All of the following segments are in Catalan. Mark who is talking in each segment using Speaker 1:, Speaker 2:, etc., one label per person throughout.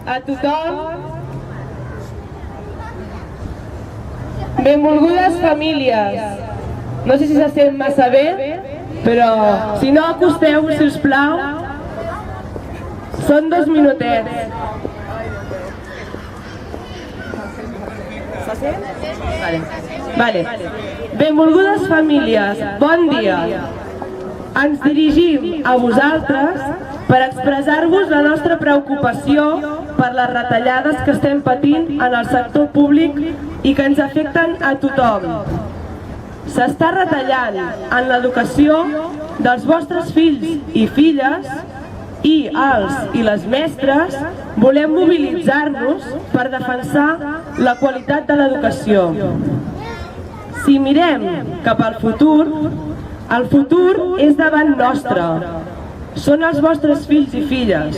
Speaker 1: a tothom. Benvolgudes famílies. No sé si se sent massa bé, però si no, acosteu-vos, si us plau. Són 2 minutets. Vale. Benvolgudes famílies, bon dia. Ens dirigim a vosaltres per expressar-vos la nostra preocupació per les retallades que estem patint en el sector públic i que ens afecten a tothom. S'està retallant en l'educació dels vostres fills i filles i els i les mestres volem mobilitzar-nos per defensar la qualitat de l'educació. Si mirem cap al futur, el futur és davant nostre. Són els vostres fills i filles,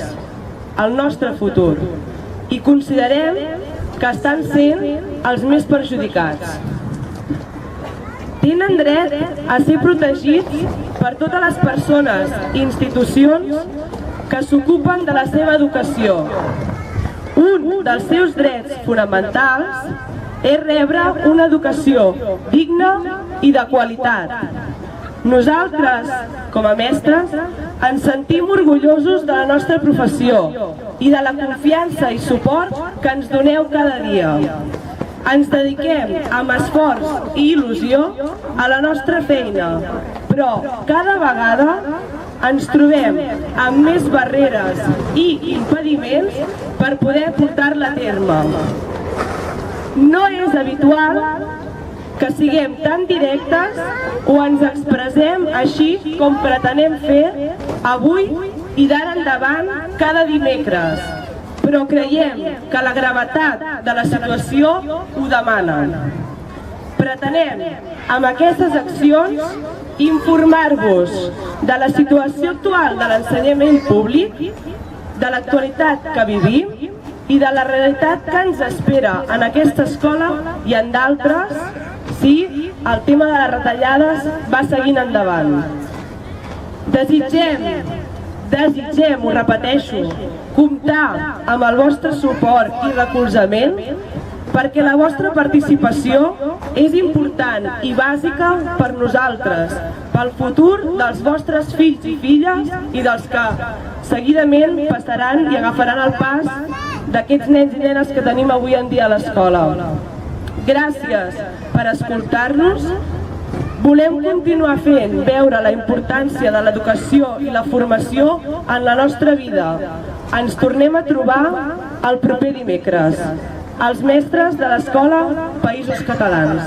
Speaker 1: el nostre futur. I considerem que estan sent els més perjudicats. Tenen dret a ser protegits per totes les persones i institucions que s'ocupen de la seva educació. Un dels seus drets fonamentals és rebre una educació digna i de qualitat. Nosaltres, com a mestres, ens sentim orgullosos de la nostra professió i de la confiança i suport que ens doneu cada dia. Ens dediquem amb esforç i il·lusió a la nostra feina, però cada vegada ens trobem amb més barreres i impediments per poder portar-la a terme. No és habitual que siguem tan directes o ens expressem així com pretenem fer avui i d'ara endavant cada dimecres, però creiem que la gravetat de la situació ho demana. Pretenem, amb aquestes accions, informar-vos de la situació actual de l'ensenyament públic, de l'actualitat que vivim i de la realitat que ens espera en aquesta escola i en d'altres si el tema de les retallades va seguint endavant. Desitgem, ho repeteixo, comptar amb el vostre suport i recolzament perquè la vostra participació és important i bàsica per nosaltres, pel futur dels vostres fills i filles i dels que seguidament passaran i agafaran el pas d'aquests nens i nenes que tenim avui en dia a l'escola. Gràcies per escoltar-nos. Volem continuar fent veure la importància de l'educació i la formació en la nostra vida. Ens tornem a trobar el proper dimecres. Els mestres de l'Escola Països Catalans.